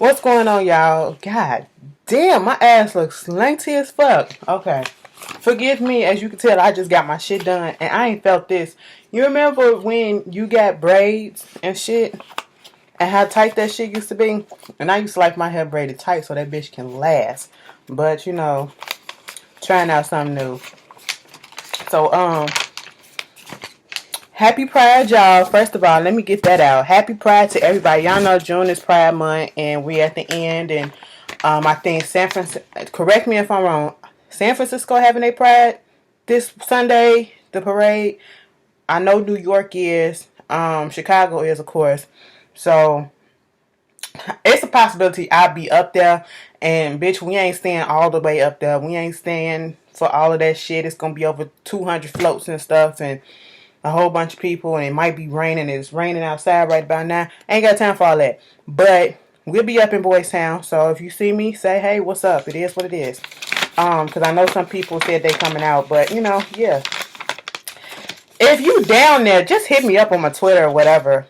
What's going on, y'all? God damn, my ass looks slanty as fuck. Okay. Forgive me, as you can tell, I just got my shit done and I ain't felt this. You remember when you got braids and shit and how tight that shit used to be? And I used to like my hair braided tight so that bitch can last. But, trying out something new. So, happy Pride, y'all. First of all, let me get that out. Happy Pride to everybody. Y'all know June is Pride Month, and we at the end. And I think San Francisco. Correct me if I'm wrong. San Francisco having a Pride this Sunday. The parade. I know New York is. Chicago is, of course. So it's a possibility I'll be up there. And bitch, we ain't staying all the way up there. We ain't staying for all of that shit. It's gonna be over 200 floats and stuff, and a whole bunch of people, and it might be raining. It's raining outside right about now. Ain't got time for all that. But we'll be up in Boys Town. So if you see me, say, hey, what's up? It is what it is. Because I know some people said they coming out, but yeah. If you down there, just hit me up on my Twitter or whatever.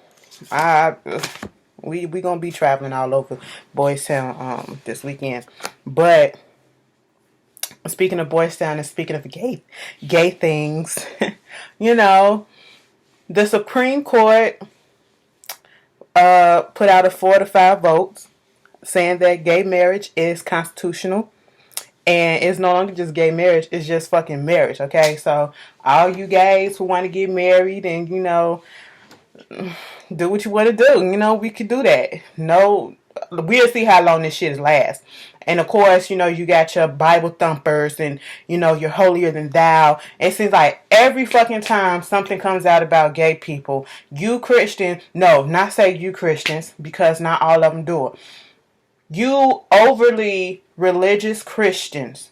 We gonna be traveling all over Boys Town this weekend. But speaking of Boys Town and speaking of gay things, the Supreme Court put out a 4-5 votes saying that gay marriage is constitutional. And it's no longer just gay marriage, it's just fucking marriage, okay? So all you guys who want to get married and, do what you want to do, we could do that. No, we'll see how long this shit lasts. And of course, you got your Bible thumpers and, you're holier than thou. It seems like every fucking time something comes out about gay people, you Christians, no, not say you Christians, because not all of them do it. You overly religious Christians,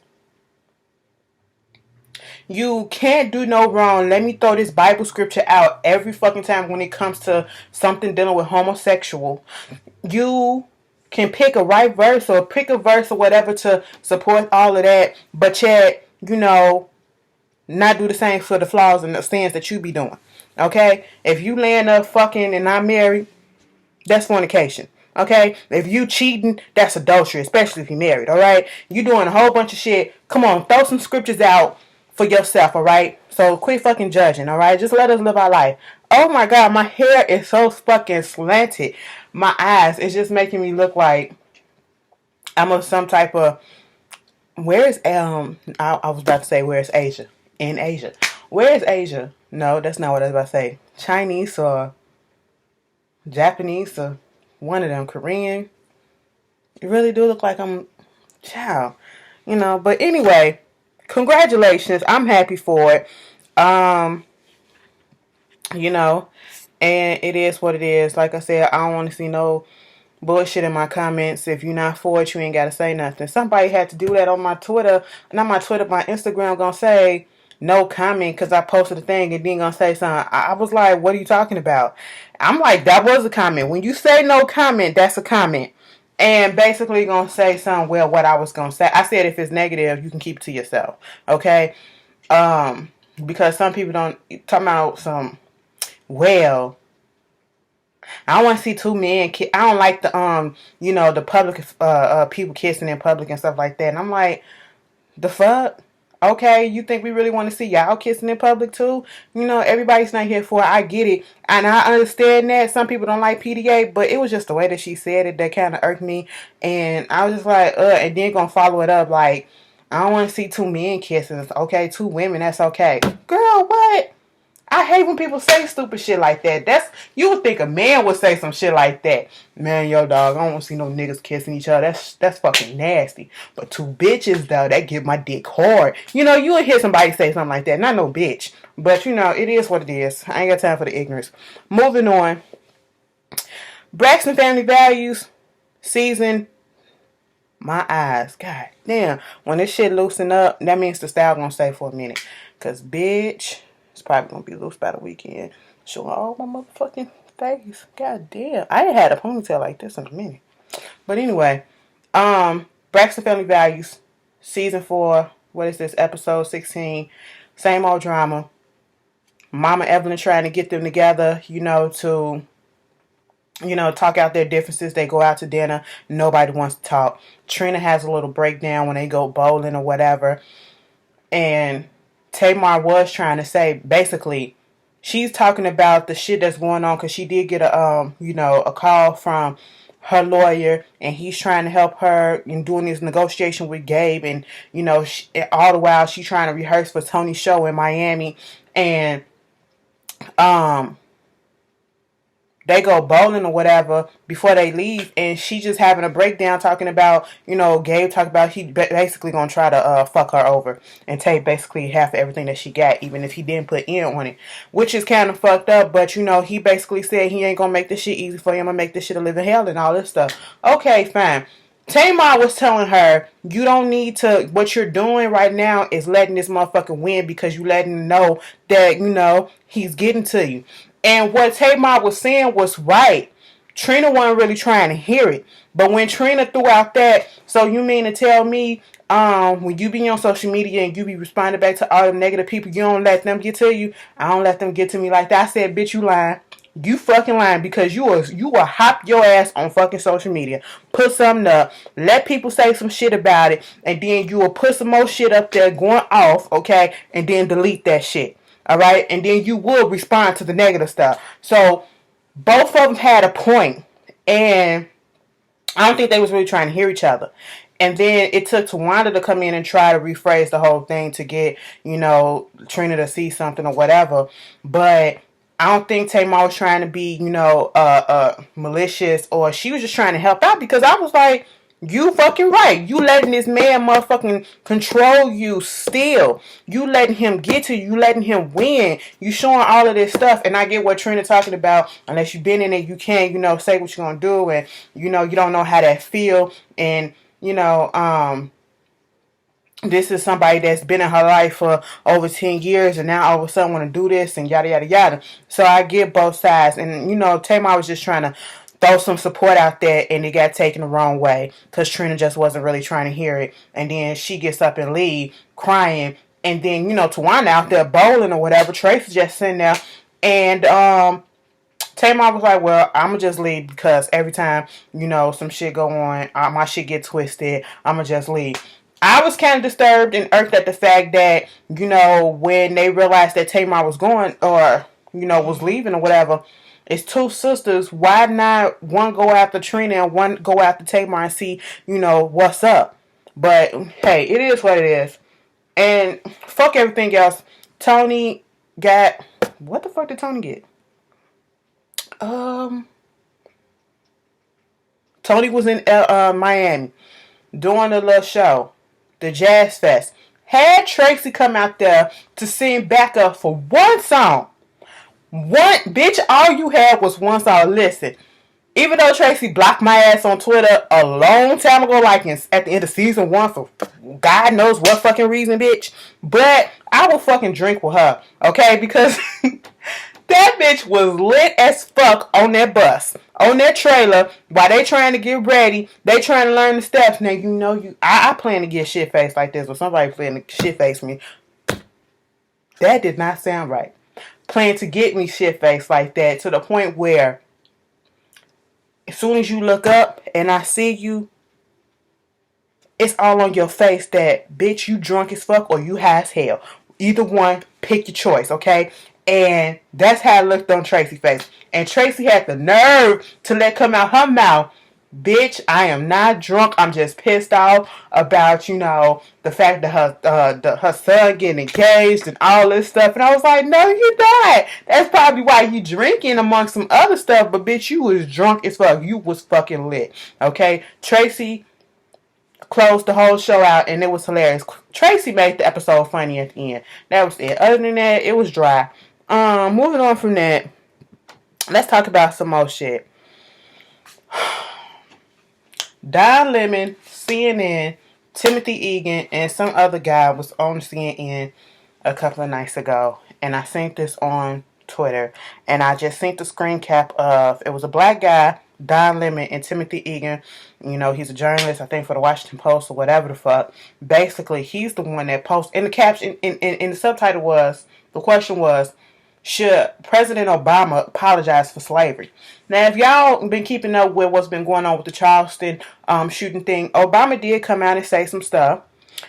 you can't do no wrong. Let me throw this Bible scripture out every fucking time when it comes to something dealing with homosexual. You can pick a right verse or pick a verse or whatever to support all of that, but yet, not do the same for the flaws and the sins that you be doing. Okay? If you land up fucking and not married, that's fornication. Okay? If you cheating, that's adultery, especially if you're married, alright? You doing a whole bunch of shit. Come on, throw some scriptures out for yourself, alright? So quit fucking judging, alright? Just let us live our life. Oh my god, my hair is so fucking slanted. My eyes, it's just making me look like I'm of some type of... Where is... I was about to say, where is Asia? In Asia. Where is Asia? No, that's not what I was about to say. Chinese or Japanese or one of them, Korean. You really do look like I'm... Child. But anyway, congratulations. I'm happy for it. And it is what it is. Like I said, I don't want to see no bullshit in my comments. If you're not for it, you ain't got to say nothing. Somebody had to do that on my Twitter. Not my Twitter, my Instagram gonna say no comment because I posted a thing and then gonna say something. I was like, what are you talking about? I'm like, that was a comment. When you say no comment, that's a comment. And basically gonna say something, well, what I was gonna say. I said if it's negative, you can keep it to yourself. Okay? Because some people don't talk about some... Well, I don't want to see two men I don't like the the public people kissing in public and stuff like that. And I'm like, the fuck? Okay, you think we really want to see y'all kissing in public too? Everybody's not here for it. I get it. And I understand that some people don't like PDA, but it was just the way that she said it that kind of irked me. And I was just like, and then gonna follow it up like, I don't want to see two men kissing. Okay, two women, that's okay. Girl, what? I hate when people say stupid shit like that. You would think a man would say some shit like that. Man, yo, dog, I don't want to see no niggas kissing each other. That's fucking nasty. But two bitches, though, that give my dick hard. You would hear somebody say something like that. Not no bitch. But, it is what it is. I ain't got time for the ignorance. Moving on. Braxton Family Values season. My eyes. God damn. When this shit loosen up, that means the style gonna stay for a minute. Because, bitch... It's probably going to be loose by the weekend. Showing all my motherfucking face. God damn. I ain't had a ponytail like this in a minute. But anyway. Braxton Family Values. Season 4. What is this? Episode 16. Same old drama. Mama Evelyn trying to get them together, to talk out their differences. They go out to dinner. Nobody wants to talk. Trina has a little breakdown when they go bowling or whatever. And Tamar was trying to say, basically, she's talking about the shit that's going on because she did get a call from her lawyer, and he's trying to help her in doing this negotiation with Gabe, and all the while she's trying to rehearse for Tony's show in Miami, and they go bowling or whatever before they leave, and she just having a breakdown talking about, Gabe talking about he basically gonna try to fuck her over and take basically half of everything that she got, even if he didn't put in on it, which is kind of fucked up. But he basically said he ain't gonna make this shit easy for you. I'm gonna make this shit a living hell and all this stuff. Okay, fine. Tamar was telling her, you don't need to, what you're doing right now is letting this motherfucker win because you letting him know that, he's getting to you. And what Tamar was saying was right. Trina wasn't really trying to hear it. But when Trina threw out that, so you mean to tell me, when you be on social media and you be responding back to all them negative people, you don't let them get to you? I don't let them get to me like that. I said, bitch, you lying. You fucking lying, because you will hop your ass on fucking social media. Put something up. Let people say some shit about it. And then you will put some more shit up there going off, okay? And then delete that shit. Alright? And then you will respond to the negative stuff. So, both of them had a point. And I don't think they was really trying to hear each other. And then it took Tawanda to come in and try to rephrase the whole thing to get, Trina to see something or whatever. But I don't think Tamar was trying to be, malicious, or she was just trying to help out, because I was like, you fucking right. You letting this man motherfucking control you still. You letting him get to you. You letting him win. You showing all of this stuff. And I get what Trina talking about. Unless you've been in it, you can't, say what you're going to do. And, you don't know how that feel. And, this is somebody that's been in her life for over 10 years and now all of a sudden want to do this and yada, yada, yada. So I get both sides. And, Tamar was just trying to throw some support out there, and it got taken the wrong way because Trina just wasn't really trying to hear it. And then she gets up and leave crying. And then, Tawanda out there bowling or whatever. Tracy's just sitting there. And Tamar was like, well, I'm going to just leave because every time, some shit go on, my shit get twisted, I'm going to just leave. I was kind of disturbed and irked at the fact that, when they realized that Tamar was going, or, was leaving or whatever, it's two sisters. Why not one go after Trina and one go after Tamar and see, what's up? But, hey, it is what it is. And fuck everything else. Tony got, what the fuck did Tony get? Tony was in Miami doing a little show. The Jazz Fest. Had Tracy come out there to sing backup for one song. Bitch, all you had was one song. Listen, even though Tracy blocked my ass on Twitter a long time ago, like at the end of season 1 for God knows what fucking reason, bitch, but I will fucking drink with her, okay? Because that bitch was lit as fuck on that bus, on that trailer, while they trying to get ready. They trying to learn the steps. Now, I plan to get shit-faced like this, or somebody plan to shit-face me. That did not sound right. Plan to get me shit-faced like that, to the point where as soon as you look up and I see you, it's all on your face that, bitch, you drunk as fuck or you high as hell. Either one, pick your choice, okay? And that's how it looked on Tracy's face. And Tracy had the nerve to let come out her mouth, bitch, I am not drunk. I'm just pissed off about, the fact that her son getting engaged and all this stuff. And I was like, no, you not. That's probably why you drinking amongst some other stuff. But bitch, you was drunk as fuck. You was fucking lit. Okay? Tracy closed the whole show out, and it was hilarious. Tracy made the episode funny at the end. That was it. Other than that, it was dry. Moving on from that, let's talk about some more shit. Don Lemon, CNN, Timothy Egan, and some other guy was on CNN a couple of nights ago, and I seen this on Twitter, and I just seen the screen cap of, it was a black guy, Don Lemon, and Timothy Egan. He's a journalist, I think, for the Washington Post or whatever the fuck. Basically, he's the one that posted, in the caption, in the subtitle was, the question was, should President Obama apologize for slavery? Now, if y'all been keeping up with what's been going on with the Charleston shooting thing, Obama did come out and say some stuff,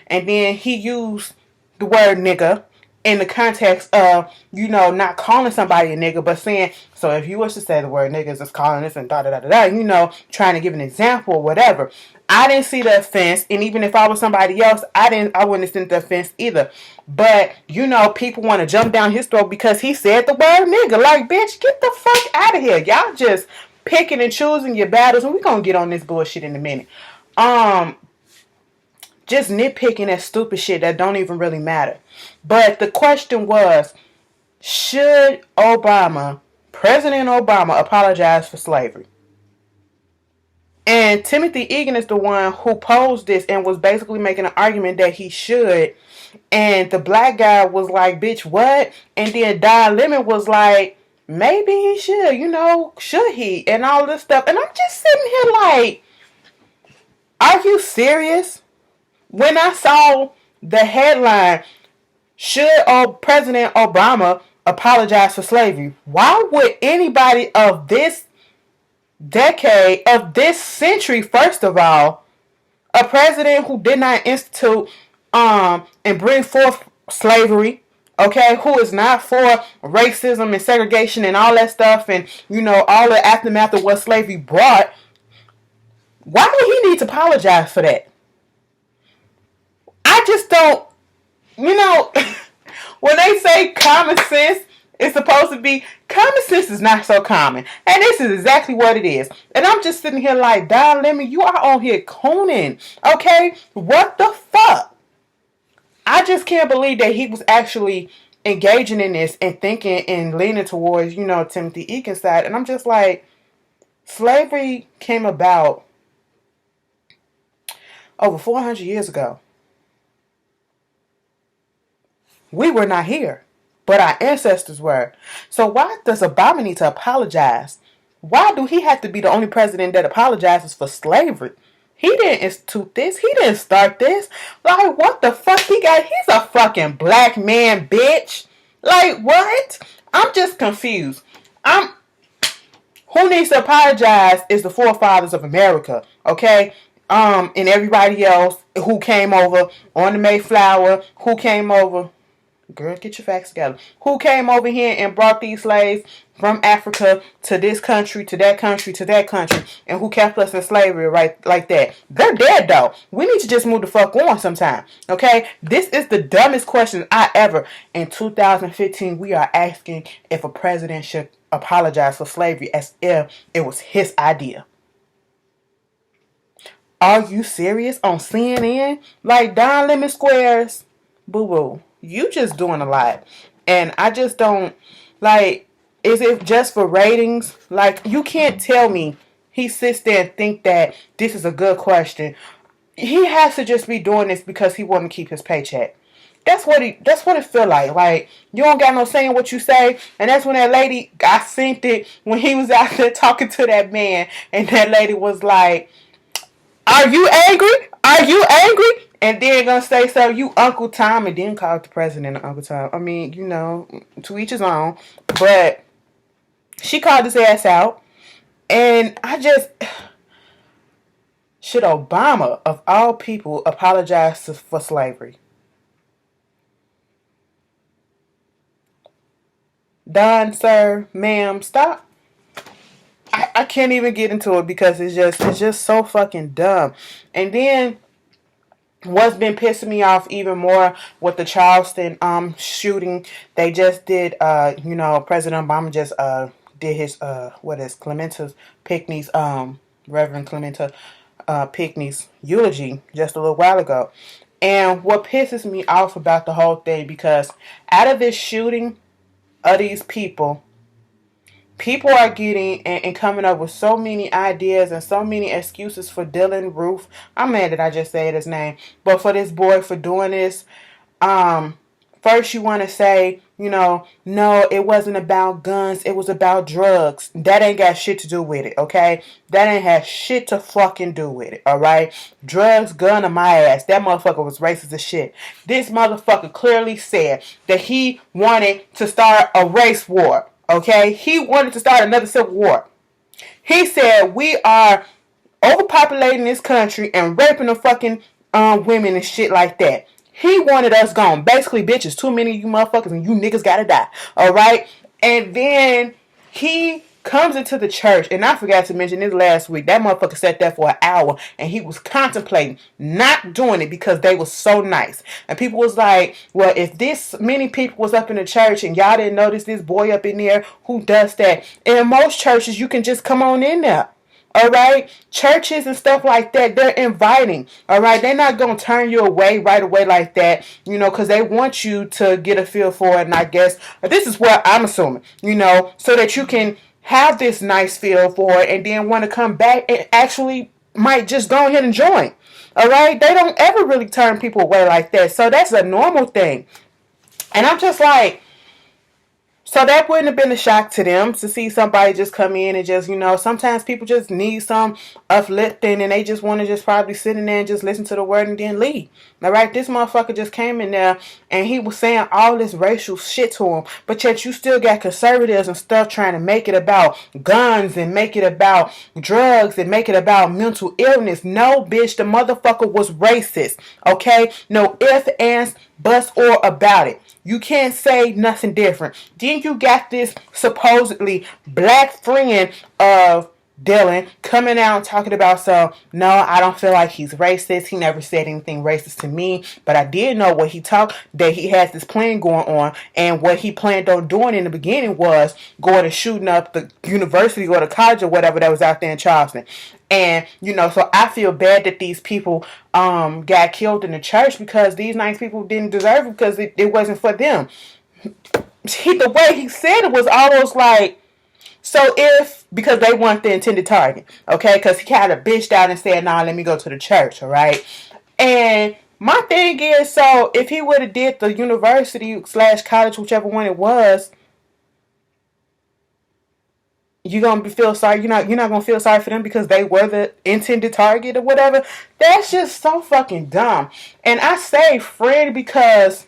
and then he used the word nigga in the context of, not calling somebody a nigga, but saying, so if you was to say the word niggas, it's calling this and da da da da da, trying to give an example or whatever. I didn't see the offense, and even if I was somebody else, I wouldn't have seen the offense either. But, people want to jump down his throat because he said the word nigga. Like, bitch, get the fuck out of here. Y'all just picking and choosing your battles, and we're gonna get on this bullshit in a minute. Just nitpicking at stupid shit that don't even really matter. But the question was, should President Obama, apologize for slavery? And Timothy Egan is the one who posed this and was basically making an argument that he should. And the black guy was like, bitch, what? And then Don Lemon was like, maybe he should, should he? And all this stuff. And I'm just sitting here like, are you serious? When I saw the headline, should President Obama apologize for slavery? Why would anybody of this decade, of this century, first of all, a president who did not institute and bring forth slavery, okay, who is not for racism and segregation and all that stuff, and all the aftermath of what slavery brought, why would he need to apologize for that? I just don't, when they say common sense, it's supposed to be, common sense is not so common. And this is exactly what it is. And I'm just sitting here like, Don Lemon, you are on here cooning. Okay? What the fuck? I just can't believe that he was actually engaging in this and thinking and leaning towards, Timothy Egan's side. And I'm just like, slavery came about over 400 years ago. We were not here, but our ancestors were. So why does Obama need to apologize? Why do he have to be the only president that apologizes for slavery? He didn't institute this. He didn't start this. Like, what the fuck he got? He's a fucking black man, bitch. Like, what? I'm just confused. Who needs to apologize is the forefathers of America, okay? And everybody else who came over on the Mayflower, who came over... Girl, get your facts together. Who came over here and brought these slaves from Africa to this country, to that country, to that country, and who kept us in slavery right like that? They're dead, though. We need to just move the fuck on sometime, okay? This is the dumbest question I ever. In 2015, we are asking if a president should apologize for slavery as if it was his idea. Are you serious? On CNN? Like Don Lemon Squares? Boo-boo. You just doing a lot. And I just don't, like, is it just for ratings? Like, you can't tell me he sits there and think that this is a good question. He has to just be doing this because he want to keep his paycheck. That's what it feel like. Like, you don't got no saying what you say. And that's when that lady, I seen it when he was out there talking to that man. And that lady was like, are you angry? Are you angry? And then gonna say, so you Uncle Tom, and then call the president Uncle Tom. I mean, to each his own. But she called his ass out. And should Obama, of all people, apologize for slavery? Don, sir, ma'am, stop. I can't even get into it because it's just so fucking dumb. And then what's been pissing me off even more with the Charleston shooting, they just did President Obama just did his Clementa Pinckney's Reverend Clementa Pinckney's eulogy just a little while ago. And what pisses me off about the whole thing, because out of this shooting of these people are getting and coming up with so many ideas and so many excuses for Dylan Roof. I'm mad that I just said his name. But for this boy for doing this, First, you want to say, no, it wasn't about guns. It was about drugs. That ain't got shit to do with it, okay? That ain't have shit to fucking do with it, all right? Drugs, gun, on my ass. That motherfucker was racist as shit. This motherfucker clearly said that he wanted to start a race war, okay? He wanted to start another civil war. He said we are overpopulating this country and raping the fucking women and shit like that. He wanted us gone. Basically, bitches, too many of you motherfuckers and you niggas gotta die. Alright? And then he comes into the church, and I forgot to mention this last week. That motherfucker sat there for an hour and he was contemplating not doing it because they were so nice. And people was like, well, if this many people was up in the church and y'all didn't notice this boy up in there who does that. In most churches, you can just come on in there. All right, churches and stuff like that, they're inviting. All right, they're not gonna turn you away right away like that, because they want you to get a feel for it. And I guess this is what I'm assuming, so that you can have this nice feel for it and then want to come back and actually might just go ahead and join. All right, they don't ever really turn people away like that, so that's a normal thing. And I'm just like, so that wouldn't have been a shock to them to see somebody just come in and just, sometimes people just need some uplifting and they just want to just probably sit in there and just listen to the word and then leave. All right, this motherfucker just came in there and he was saying all this racial shit to him, but yet you still got conservatives and stuff trying to make it about guns and make it about drugs and make it about mental illness. No, bitch, the motherfucker was racist, okay? No ifs, ands, buts, or about it. You can't say nothing different. Then you got this supposedly black friend of Dylan coming out and talking about, so no, I don't feel like he's racist. He never said anything racist to me, but I did know what he talked, that he has this plan going on, and what he planned on doing in the beginning was going and shooting up the university or the college or whatever that was out there in Charleston. And, so I feel bad that these people got killed in the church because these nice people didn't deserve it because it wasn't for them. The way he said it was almost like, so if, because they weren't the intended target, okay? Because he kind of bitched out and said, nah, let me go to the church, all right? And my thing is, so if he would have did the university / college, whichever one it was, you're gonna feel sorry. You're not gonna feel sorry for them because they were the intended target or whatever. That's just so fucking dumb. And I say friend because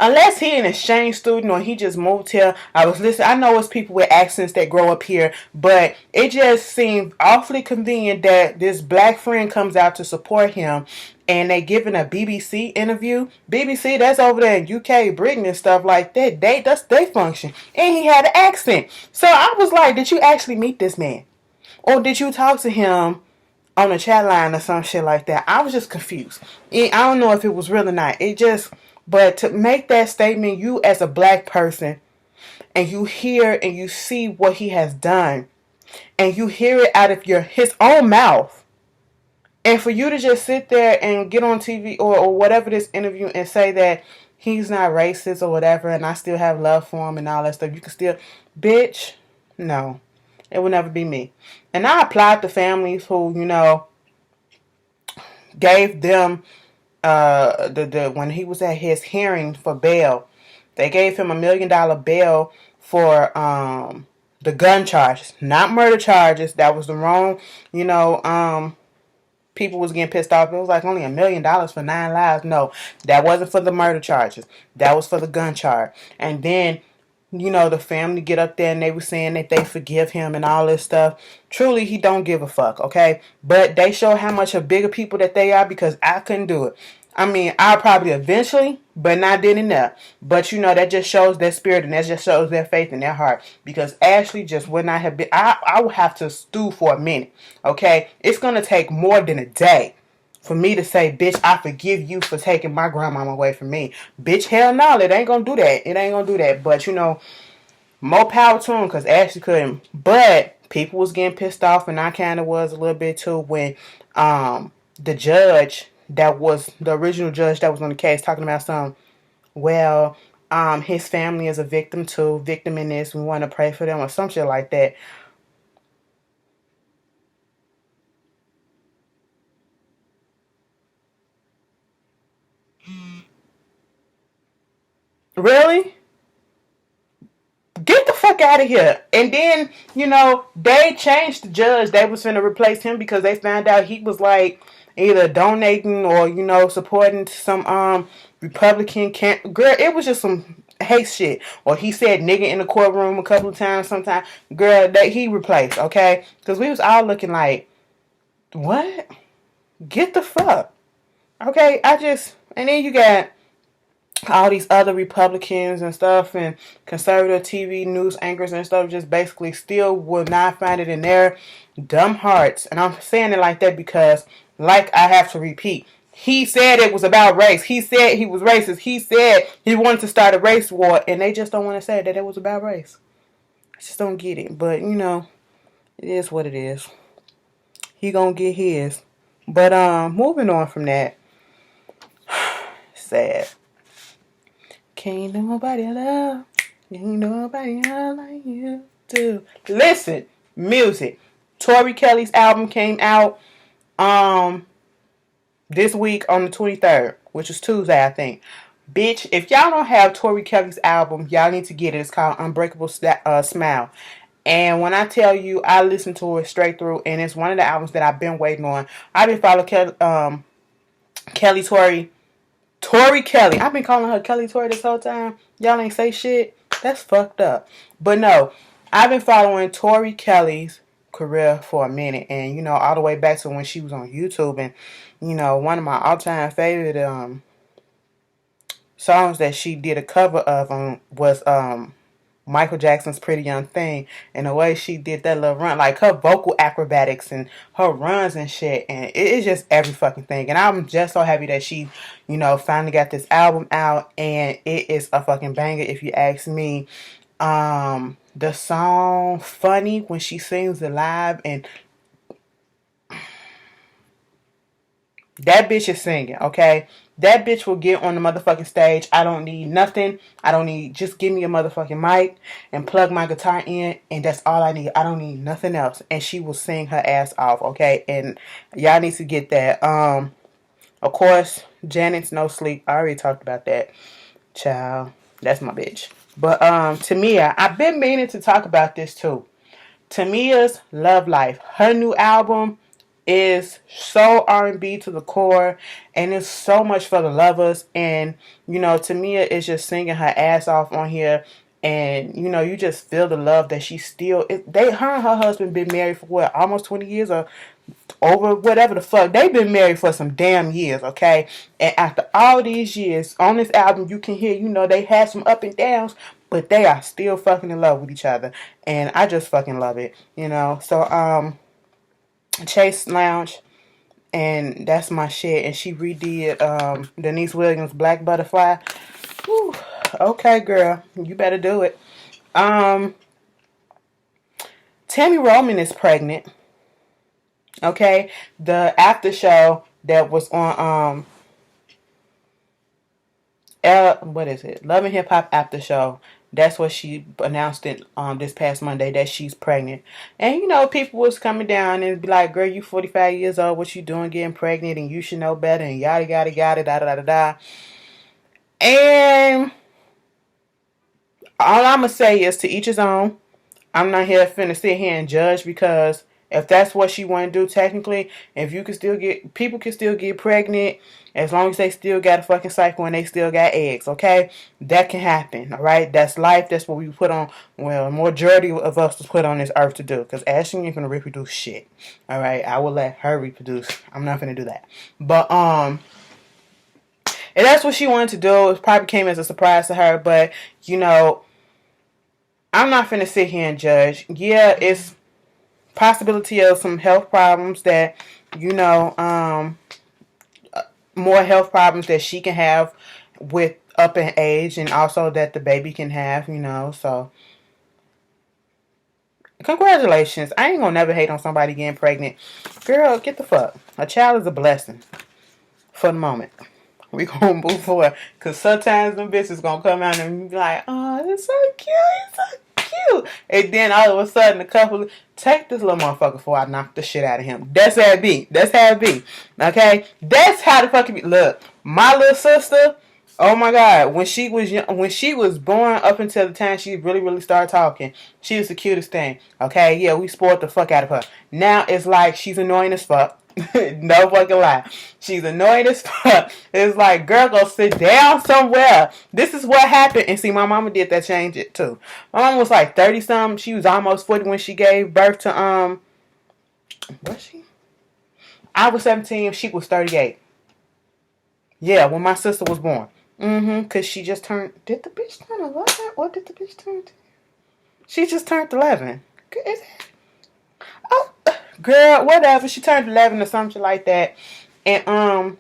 unless he an exchange student or he just moved here, I was listening. I know it's people with accents that grow up here, but it just seemed awfully convenient that this black friend comes out to support him, and they giving a BBC interview. BBC, that's over there in UK, Britain and stuff like that. That's they function, and he had an accent. So I was like, did you actually meet this man, or did you talk to him on a chat line or some shit like that? I was just confused. I don't know if it was real or not. But to make that statement, you as a black person, and you hear and you see what he has done, and you hear it out of his own mouth, and for you to just sit there and get on TV or whatever this interview and say that he's not racist or whatever, and I still have love for him and all that stuff, you can still, bitch, no, it will never be me. And I applaud the families who, gave them when he was at his hearing for bail, they gave him $1 million bail for the gun charges, not murder charges. That was the wrong, people was getting pissed off. It was like only $1 million for 9 lives. No, that wasn't for the murder charges. That was for the gun charge. And then, the family get up there and they were saying that they forgive him and all this stuff. Truly, he don't give a fuck, okay? But they show how much of bigger people that they are because I couldn't do it. I mean, I'll probably eventually, but not then and there. But, that just shows their spirit and that just shows their faith in their heart. Because Ashley just would not have been, I would have to stew for a minute, okay? It's going to take more than a day for me to say, bitch, I forgive you for taking my grandmama away from me. Bitch, hell no, it ain't gonna do that. It ain't gonna do that. But, more power to him because Ashley couldn't. But people was getting pissed off, and I kind of was a little bit too when the judge that was the original judge that was on the case talking about his family is a victim too, victim in this, we want to pray for them or some shit like that. Really? Get the fuck out of here. And then, they changed the judge. They was finna replace him because they found out he was like either donating or, supporting some Republican camp. Girl, it was just some hate shit. Or he said nigga in the courtroom a couple of times sometime. Girl, that he replaced, okay? Because we was all looking like, what? Get the fuck. Okay, and then you got all these other Republicans and stuff and conservative TV news anchors and stuff just basically still will not find it in their dumb hearts. And I'm saying it like that because, like I have to repeat, he said it was about race. He said he was racist. He said he wanted to start a race war, and they just don't want to say that it was about race. I just don't get it. But, it is what it is. He gonna get his. But moving on from that, sad. Can't nobody love, ain't nobody love like you do. Listen, music. Tori Kelly's album came out this week on the 23rd, which is Tuesday, I think. Bitch, if y'all don't have Tori Kelly's album, y'all need to get it. It's called Unbreakable Smile. And when I tell you, I listened to it straight through, and it's one of the albums that I've been waiting on. I've been following Tori Kelly. I've been calling her Kelly Tori this whole time. Y'all ain't say shit. That's fucked up. But no, I've been following Tori Kelly's career for a minute. And, all the way back to when she was on YouTube. And, one of my all-time favorite songs that she did a cover of was Michael Jackson's Pretty Young Thing. And the way she did that little run, like her vocal acrobatics and her runs and shit, and it is just every fucking thing. And I'm just so happy that she, finally got this album out, and it is a fucking banger if you ask me. The song Funny, when she sings it live, and that bitch is singing, okay? That bitch will get on the motherfucking stage. I don't need nothing. Just give me a motherfucking mic and plug my guitar in, and that's all I need. I don't need nothing else. And she will sing her ass off, okay? And y'all need to get that. Of course, Janet's No Sleep. I already talked about that. Child, that's my bitch. But Tamia, I've been meaning to talk about this too. Tamia's Love Life. Her new album is so R&B to the core, and it's so much for the lovers. And Tamia is just singing her ass off on here, and you just feel the love that she still. Her and her husband been married for what, almost 20 years or over, whatever the fuck. They've been married for some damn years, okay? And after all these years on this album, you can hear they had some up and downs, but they are still fucking in love with each other, and I just fucking love it. So Chase Lounge, and that's my shit. And she redid Denise Williams' Black Butterfly. Whew. Okay, girl, you better do it. Tammy Roman is pregnant. Okay, the after show that was on what is it? Love and Hip Hop after show. That's what she announced it this past Monday, that she's pregnant. And people was coming down and be like, girl, you 45 years old, what you doing getting pregnant, and you should know better, and yada yada yada da da da da. And all I'ma say is to each his own. I'm not here finna sit here and judge, because if that's what she want to do, technically, if people can still get pregnant as long as they still got a fucking cycle and they still got eggs, okay? That can happen, all right? That's life. That's what we put on, well, majority of us was put on this earth to do, because Ashley ain't gonna reproduce shit, all right? I will let her reproduce. I'm not gonna do that. But, and that's what she wanted to do. It probably came as a surprise to her, but, I'm not finna sit here and judge. Yeah, it's possibility of some health problems that, more health problems that she can have with up in age, and also that the baby can have, so congratulations. I ain't gonna never hate on somebody getting pregnant. Girl, get the fuck. A child is a blessing for the moment. We gonna move forward, because sometimes them bitches gonna come out and be like, oh, it's so cute, it's so cute. And then all of a sudden, take this little motherfucker before I knock the shit out of him. That's how it be. That's how it be. Okay? That's how the fuck it be. Look, my little sister, Oh my God! When she was young, when she was born, up until the time she really started talking, she was the cutest thing. Okay, yeah, we spoiled the fuck out of her. Now it's like she's annoying as fuck. No fucking lie, she's annoying as fuck. It's like, girl, go sit down somewhere. This is what happened. And see, my mama did that change it too. My mama was like 30 something. She was almost 40 when she gave birth to Was she? I was 17. She was 38. Yeah, when my sister was born. Because she just turned... Did the bitch turn 11? Or did the bitch turn... She just turned 11. Is it? Oh, girl, whatever. She turned 11 or something like that. And,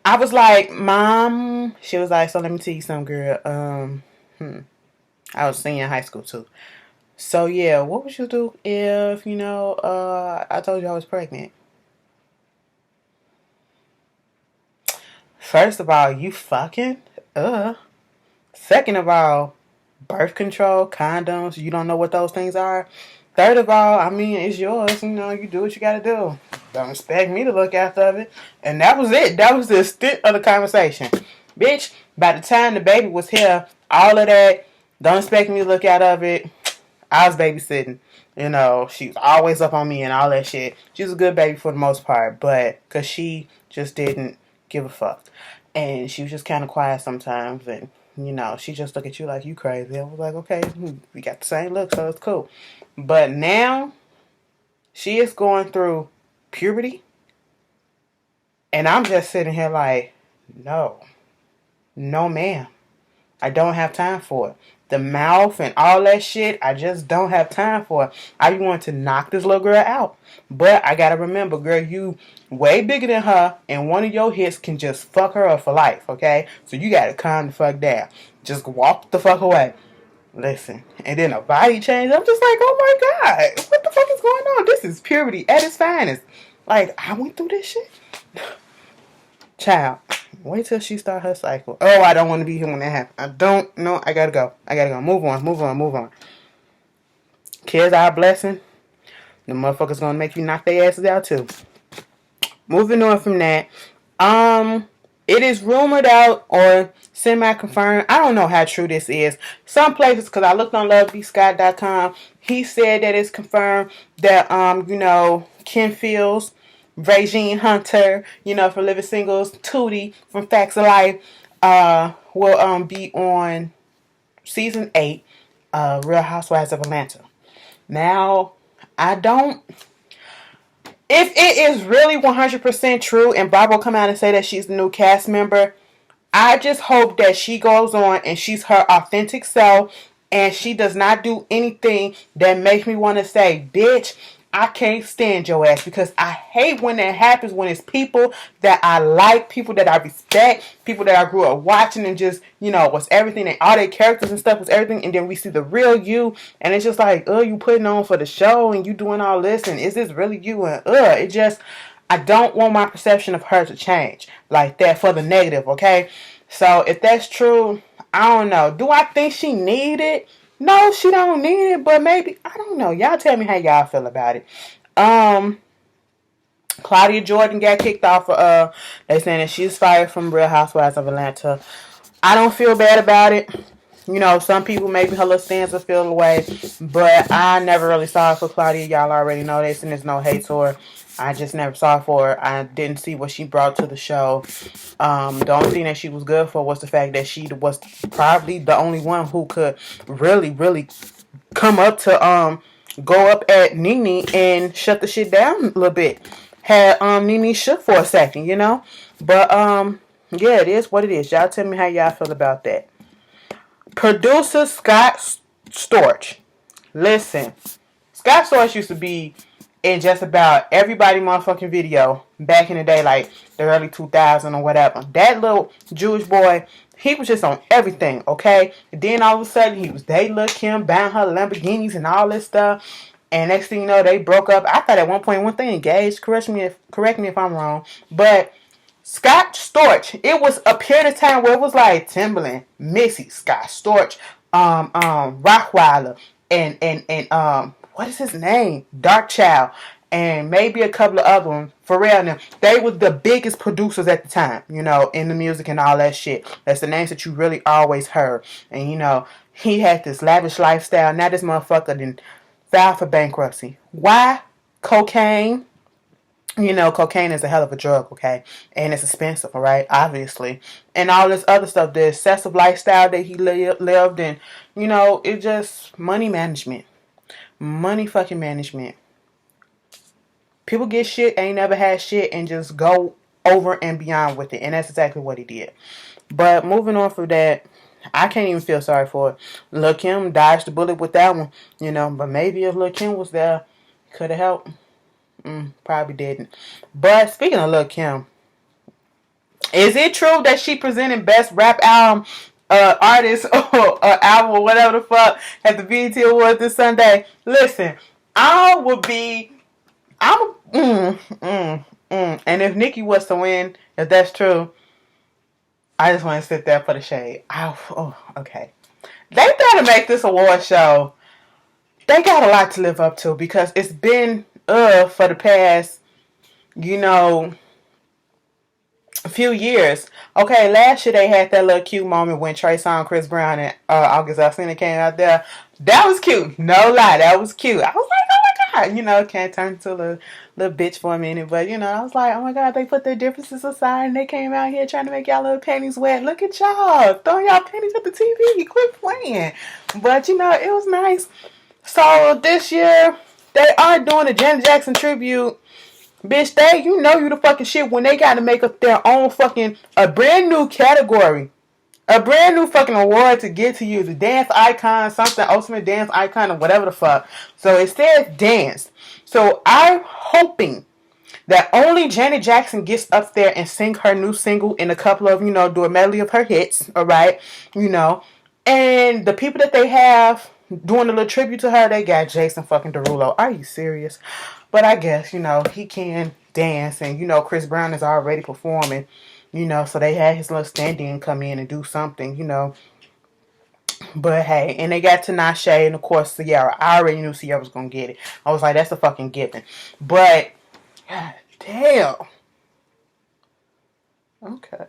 I was like, Mom... She was like, so let me tell you something, girl. I was senior in high school, too. So, yeah, what would you do if, I told you I was pregnant? First of all, you fucking? Second of all, birth control, condoms, you don't know what those things are. Third of all, I mean, it's yours. You do what you gotta do. Don't expect me to look after it. And that was it. That was the extent of the conversation. Bitch, by the time the baby was here, all of that, don't expect me to look out of it. I was babysitting. She was always up on me and all that shit. She was a good baby for the most part, but because she just didn't give a fuck. And she was just kind of quiet sometimes, and she just look at you like you crazy. I was like, okay, we got the same look, so it's cool. But now she is going through puberty, and I'm just sitting here like, no ma'am, I don't have time for it. The mouth and all that shit, I just don't have time for it. I want to knock this little girl out. But I gotta remember, girl, you way bigger than her, and one of your hits can just fuck her up for life, okay? So you gotta calm the fuck down. Just walk the fuck away. Listen. And then a body change, I'm just like, oh my God, what the fuck is going on? This is puberty at its finest. Like, I went through this shit. Child. Wait till she start her cycle. Oh, I don't want to be here when that happens. I don't know. I gotta go. Move on. Kids are a blessing. The motherfuckers gonna make you knock their asses out too. Moving on from that. It is rumored out or semi-confirmed. I don't know how true this is. Some places, because I looked on lovebscott.com, he said that it's confirmed that, Ken Fields, Regine Hunter, for Living Singles, Tootie from Facts of Life, will be on season 8 of Real Housewives of Atlanta. Now, if it is really 100% true and Bobbi will come out and say that she's the new cast member, I just hope that she goes on and she's her authentic self and she does not do anything that makes me want to say, bitch, I can't stand your ass, because I hate when that happens, when it's people that I like, people that I respect, people that I grew up watching and just, was everything, and all their characters and stuff was everything, and then we see the real you, and it's just like, you putting on for the show, and you doing all this, and is this really you, and it just, I don't want my perception of her to change like that for the negative, okay? So if that's true, I don't know. Do I think she need it? No, she don't need it, but maybe, I don't know. Y'all tell me how y'all feel about it. Claudia Jordan got kicked off for, they saying that she's fired from Real Housewives of Atlanta. I don't feel bad about it. Some people, maybe her little stanza feel away, but I never really saw it for Claudia. Y'all already know this, and there's no hate to her. I just never saw it for her. I didn't see what she brought to the show. The only thing that she was good for was the fact that she was probably the only one who could really come up to go up at Nene and shut the shit down a little bit. Had Nene shook for a second, But yeah, it is what it is. Y'all tell me how y'all feel about that. Producer Scott Storch. Listen, Scott Storch used to be in just about everybody motherfucking video back in the day, like the early 2000s or whatever. That little Jewish boy, he was just on everything, okay? And then all of a sudden, he was dating Lil' Kim, buying her Lamborghinis and all this stuff. And next thing you know, they broke up. I thought at one point, one thing engaged. Correct me if I'm wrong. But Scott Storch, it was a period of time where it was like Timberland, Missy, Scott Storch, Rockweiler, and what is his name? Dark Child. and maybe a couple of other ones. For real now, they were the biggest producers at the time, in the music and all that shit. That's the names that you really always heard. And he had this lavish lifestyle. Now this motherfucker then filed for bankruptcy. Why? Cocaine. Cocaine is a hell of a drug, okay? And it's expensive, all right? Obviously. And all this other stuff, the excessive lifestyle that he lived, and, it just money management. Money fucking management. People get shit, ain't never had shit, and just go over and beyond with it. And that's exactly what he did. But moving on from that, I can't even feel sorry for it. Lil' Kim dodged the bullet with that one, But maybe if Lil' Kim was there, could have helped. Probably didn't. But speaking of Lil' Kim, is it true that she presented best rap album artist or album or whatever the fuck at the BET Awards this Sunday? Listen, I'm and if Nicki was to win, if that's true, I just want to sit there for the shade. Okay. They better make this award show. They got a lot to live up to because it's been for the past, a few years. Okay, last year they had that little cute moment when Trey song Chris Brown and August Alsina came out there. That was cute. No lie, that was cute. I was like, oh my God. Can't turn into a little bitch for a minute. But, I was like, oh my God, they put their differences aside and they came out here trying to make y'all little panties wet. Look at y'all. Throwing y'all panties at the TV. Quit playing. But, it was nice. So this year, they are doing a Janet Jackson tribute. Bitch, you the fucking shit when they got to make up their own fucking, a brand new category. A brand new fucking award to get to you. The dance icon, something, ultimate dance icon, or whatever the fuck. So it says dance. So I'm hoping that only Janet Jackson gets up there and sing her new single in a couple of, do a medley of her hits, alright? And the people that they have doing a little tribute to her, they got Jason fucking Derulo. Are you serious? But I guess, he can dance. And, Chris Brown is already performing. So they had his little stand-in come in and do something, But hey, and they got Tinashe and, of course, Ciara. I already knew Ciara was going to get it. I was like, that's a fucking given. But, god damn. Okay.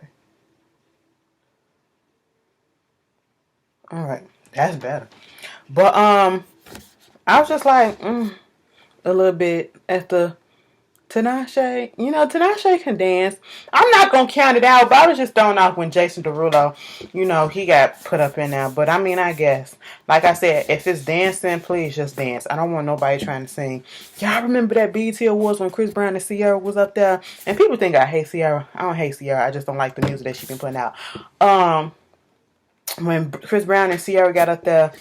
Alright. That's better. But, I was just like, a little bit at the Tinashe. Tinashe can dance. I'm not going to count it out, but I was just thrown off when Jason Derulo, he got put up in there. But, I guess, like I said, if it's dancing, please just dance. I don't want nobody trying to sing. Y'all remember that BET Awards when Chris Brown and Ciara was up there? And people think I hate Ciara. I don't hate Ciara. I just don't like the music that she's been putting out. When Chris Brown and Ciara got up there,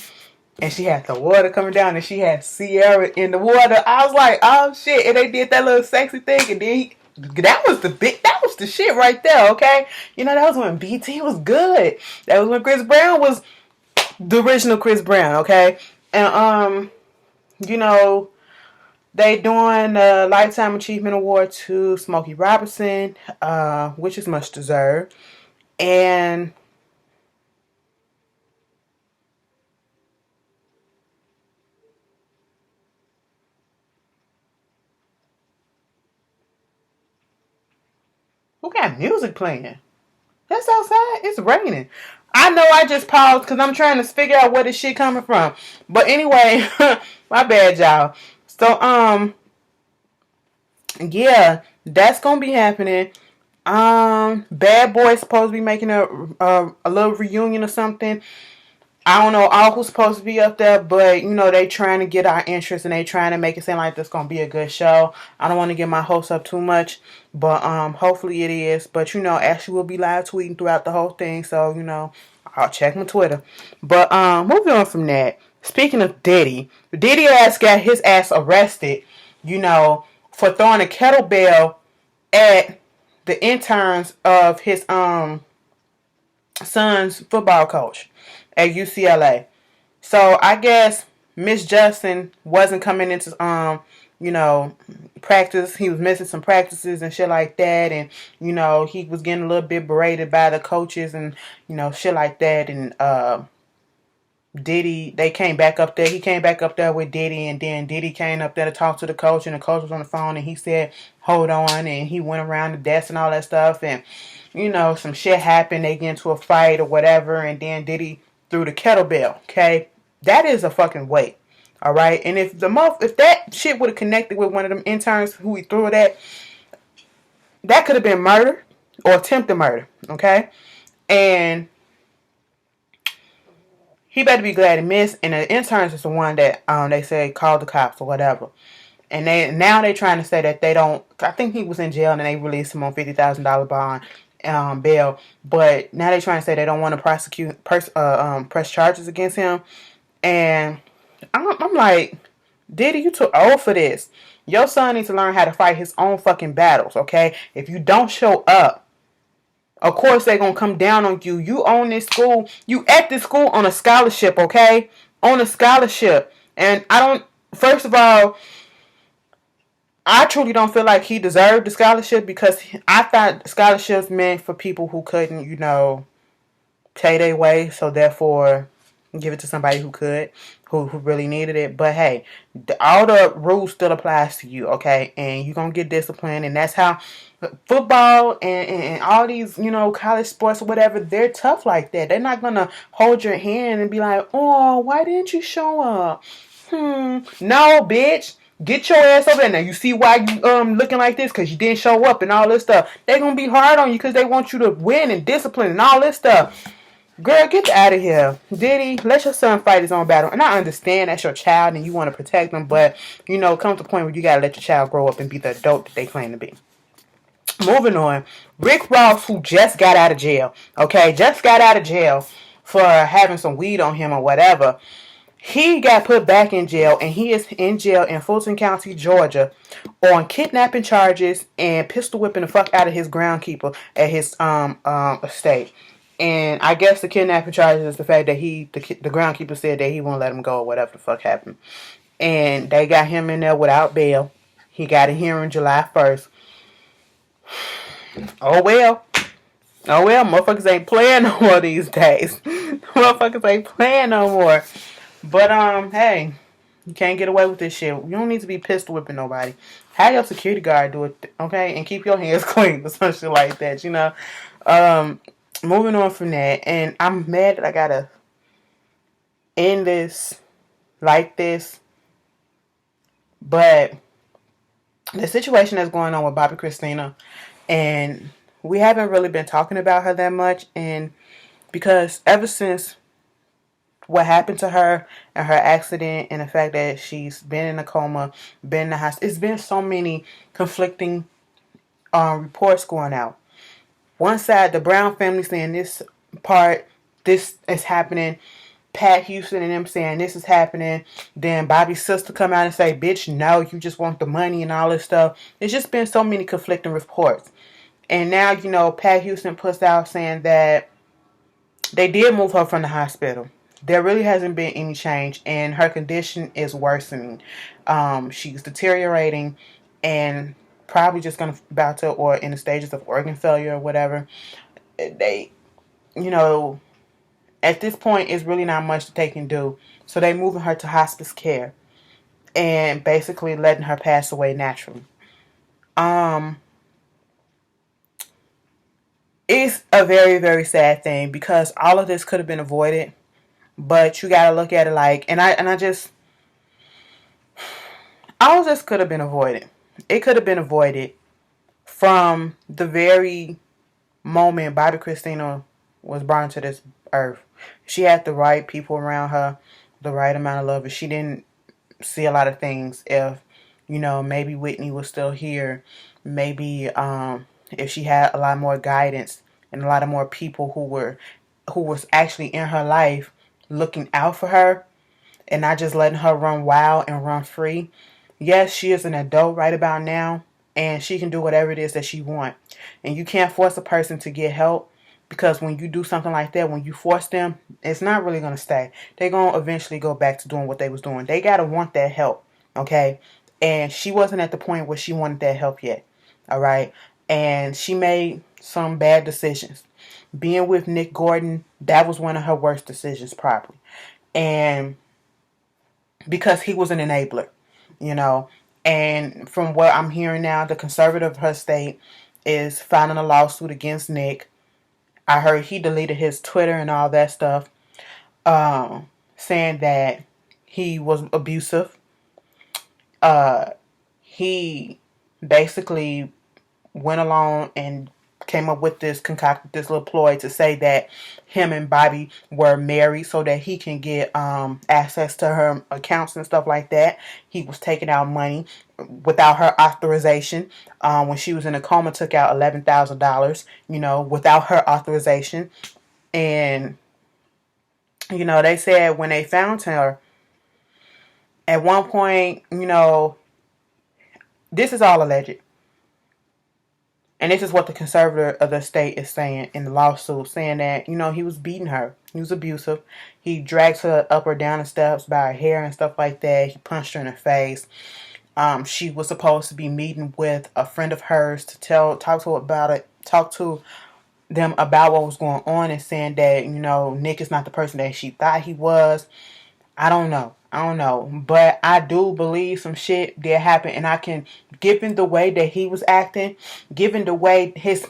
and she had the water coming down, and she had Ciara in the water. I was like, oh shit! And they did that little sexy thing, and then that was the shit right there. Okay, that was when BT was good. That was when Chris Brown was the original Chris Brown. Okay, and they doing a Lifetime Achievement Award to Smokey Robinson, which is much deserved, and who got music playing? That's outside. It's raining. I know I just paused because I'm trying to figure out where this shit coming from. But anyway, my bad, y'all. So, yeah, that's gonna be happening. Bad Boy's supposed to be making a little reunion or something. I don't know all who's supposed to be up there, but, they trying to get our interest and they trying to make it seem like this going to be a good show. I don't want to get my hopes up too much, but hopefully it is. But, Ashley will be live tweeting throughout the whole thing, so, I'll check my Twitter. But moving on from that, speaking of Diddy got his ass arrested, for throwing a kettlebell at the interns of his son's football coach at UCLA. So I guess Miss Justin wasn't coming into practice. He was missing some practices and shit like that, and he was getting a little bit berated by the coaches and shit like that, and Diddy, they came back up there. He came back up there with Diddy, and then Diddy came up there to talk to the coach, and the coach was on the phone, and he said, hold on, and he went around the desk and all that stuff, and, you know, some shit happened. They get into a fight or whatever, and then Diddy threw the kettlebell, okay? That is a fucking weight, all right? And if that shit would have connected with one of them interns who he threw it at, that could have been murder or attempted murder, okay? And he better be glad he missed. And the interns is the one that they say called the cops or whatever. And they trying to say that they don't. I think he was in jail and they released him on $50,000 bond bail. But now they trying to say they don't want to press charges against him. And I'm like, Diddy, you too old for this. Your son needs to learn how to fight his own fucking battles. Okay, if you don't show up, of course they're going to come down on you. You own this school. You at this school on a scholarship, okay? On a scholarship. And first of all, I truly don't feel like he deserved the scholarship because I thought scholarships meant for people who couldn't, pay their way. So therefore, give it to somebody who could, who really needed it. But hey, all the rules still applies to you, okay? And you're going to get disciplined. And that's how football and all these, college sports or whatever, they're tough like that. They're not going to hold your hand and be like, oh, why didn't you show up? No, bitch. Get your ass over there. Now, you see why you looking like this? Because you didn't show up and all this stuff. They're going to be hard on you because they want you to win and discipline and all this stuff. Girl, get out of here. Diddy, let your son fight his own battle. And I understand that's your child and you want to protect them. But, comes to the point where you got to let your child grow up and be the adult that they claim to be. Moving on. Rick Ross, who just got out of jail. Okay, just got out of jail for having some weed on him or whatever. He got put back in jail, and he is in jail in Fulton County, Georgia, on kidnapping charges and pistol whipping the fuck out of his groundskeeper at his estate. And I guess the kidnapping charges is the fact that the groundskeeper said that he won't let him go or whatever the fuck happened. And they got him in there without bail. He got a hearing July 1st. Oh well, motherfuckers ain't playing no more these days. Motherfuckers ain't playing no more. But hey, you can't get away with this shit. You don't need to be pistol whipping nobody. Have your security guard do it, okay? And keep your hands clean or some shit like that, Moving on from that, and I'm mad that I gotta end this like this, but the situation that's going on with Bobbi Kristina, and we haven't really been talking about her that much, and because ever since what happened to her and her accident and the fact that she's been in a coma, been in the hospital, it's been so many conflicting reports going out. One side, the Brown family saying this is happening. Pat Houston and them saying this is happening. Then Bobby's sister come out and say, bitch, no, you just want the money and all this stuff. It's just been so many conflicting reports. And now, Pat Houston puts out saying that they did move her from the hospital. There really hasn't been any change, and her condition is worsening. She's deteriorating and probably just going to about to, or in the stages of organ failure or whatever. They, at this point, it's really not much that they can do. So they moving her to hospice care and basically letting her pass away naturally. It's a very, very sad thing because all of this could have been avoided. But you got to look at it like, all of this could have been avoided. It could have been avoided from the very moment Bobbi Kristina was brought into this earth. She had the right people around her, the right amount of love. But she didn't see a lot of things. If, maybe Whitney was still here. Maybe if she had a lot more guidance and a lot of more people who was actually in her life looking out for her and not just letting her run wild and run free. Yes, she is an adult right about now, and she can do whatever it is that she wants. And you can't force a person to get help, because when you do something like that, when you force them, it's not really going to stay. They're going to eventually go back to doing what they was doing. They got to want that help, okay? And she wasn't at the point where she wanted that help yet, all right? And she made some bad decisions. Being with Nick Gordon, that was one of her worst decisions, probably. and because he was an enabler, you know. And from what I'm hearing now, the conservative of her state is filing a lawsuit against Nick. I heard he deleted his Twitter and all that stuff, saying that he was abusive. He basically went along and came up with this, concocted this little ploy to say that him and Bobbi were married so that he can get access to her accounts and stuff like that. He was taking out money without her authorization. When she was in a coma, took out $11,000, without her authorization. And, they said when they found her, at one point, this is all alleged. And this is what the conservator of the state is saying in the lawsuit, saying that, he was beating her. He was abusive. He dragged her up or down the steps by her hair and stuff like that. He punched her in the face. She was supposed to be meeting with a friend of hers to talk to them about what was going on, and saying that, Nick is not the person that she thought he was. I don't know. But I do believe some shit did happen, and I can, given the way that he was acting, given the way his,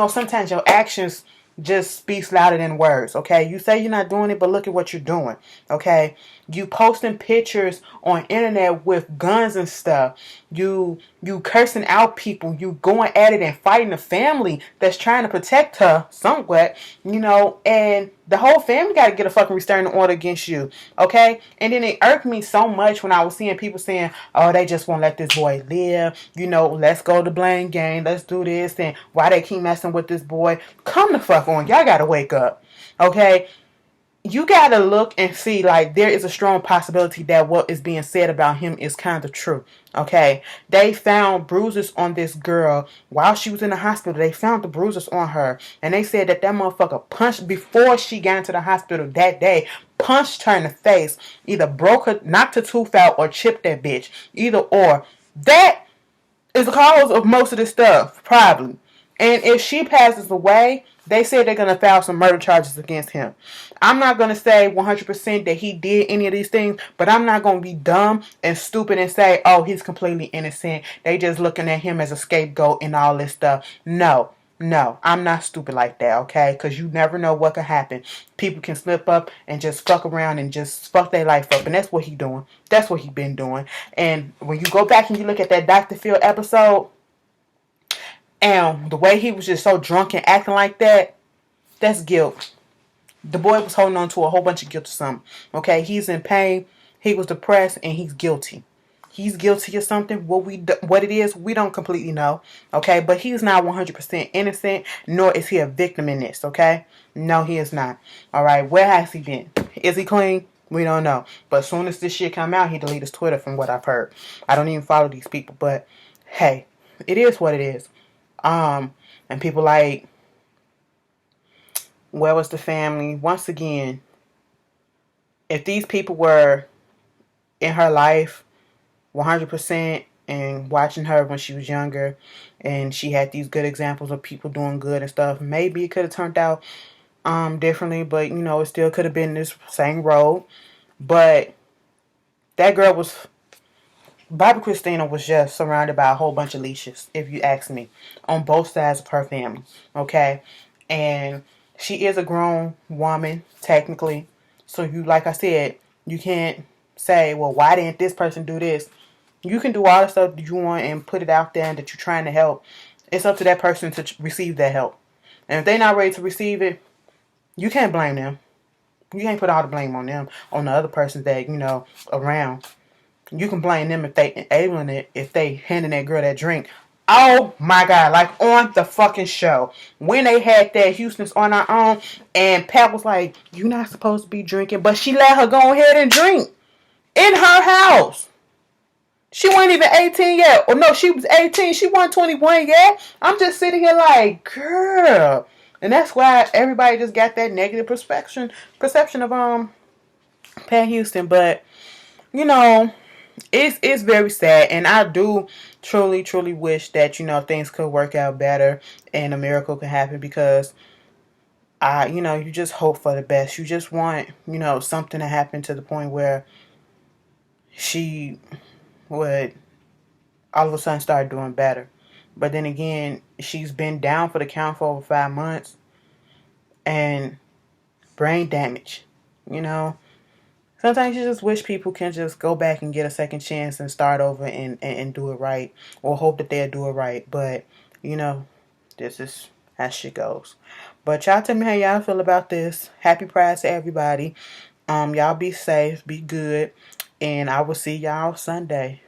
sometimes your actions just speaks louder than words, okay? You say you're not doing it, but look at what you're doing, okay? You posting pictures on internet with guns and stuff. You cursing out people. You going at it and fighting the family that's trying to protect her somewhat, and the whole family got to get a fucking restraining order against you, okay? And then it irked me so much when I was seeing people saying, oh, they just won't let this boy live. Let's go to blame game. Let's do this. And why they keep messing with this boy? Come the fuck on. Y'all got to wake up, okay? You got to look and see, like, there is a strong possibility that what is being said about him is kind of true, okay? They found bruises on this girl while she was in the hospital. They found the bruises on her, and they said that motherfucker punched, before she got into the hospital that day, punched her in the face, either broke her, knocked her tooth out, or chipped that bitch. Either or. That is the cause of most of this stuff, probably. And if she passes away, they say they're going to file some murder charges against him. I'm not going to say 100% that he did any of these things, but I'm not going to be dumb and stupid and say, oh, he's completely innocent. They just looking at him as a scapegoat and all this stuff. No, I'm not stupid like that, okay? Because you never know what could happen. People can slip up and just fuck around and just fuck their life up. And that's what he doing. That's what he been doing. And when you go back and you look at that Dr. Phil episode, and the way he was just so drunk and acting like that, that's guilt. The boy was holding on to a whole bunch of guilt or something. Okay, he's in pain, he was depressed, and he's guilty. He's guilty of something. What it is, we don't completely know. Okay, but he's not 100% innocent, nor is he a victim in this. Okay, no, he is not. All right, where has he been? Is he clean? We don't know. But as soon as this shit come out, he deleted his Twitter, from what I've heard. I don't even follow these people, but hey, it is what it is. And people like, where was the family? Once again, if these people were in her life 100% and watching her when she was younger, and she had these good examples of people doing good and stuff, maybe it could have turned out differently, but it still could have been this same road. But that girl was, Bobbi Kristina was just surrounded by a whole bunch of leashes, if you ask me, on both sides of her family, okay? And she is a grown woman, technically. So like I said, you can't say, well, why didn't this person do this? You can do all the stuff that you want and put it out there and that you're trying to help. It's up to that person to receive that help. And if they're not ready to receive it, you can't blame them. You can't put all the blame on them, on the other person that, around. You can blame them if they enabling it, if they handing that girl that drink. Oh my God, like on the fucking show. When they had that Houston's on our own, and Pat was like, you're not supposed to be drinking, but she let her go ahead and drink in her house. She wasn't even 18 yet. Or no, she was 18. She wasn't 21 yet. I'm just sitting here like, girl. And that's why everybody just got that negative perception of Pat Houston. But, it's very sad, and I do truly wish that things could work out better and a miracle could happen, because you just hope for the best. You just want, something to happen to the point where she would all of a sudden start doing better. But then again, she's been down for the count for over 5 months and brain damage. You know, sometimes you just wish people can just go back and get a second chance and start over and do it right, or hope that they'll do it right. But, this is as shit goes. But y'all tell me how y'all feel about this. Happy Pride to everybody. Y'all be safe, be good, and I will see y'all Sunday.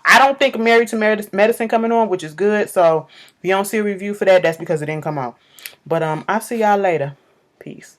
I don't think Married to Medicine coming on, which is good. So if you don't see a review for that, that's because it didn't come out. But I'll see y'all later. Peace.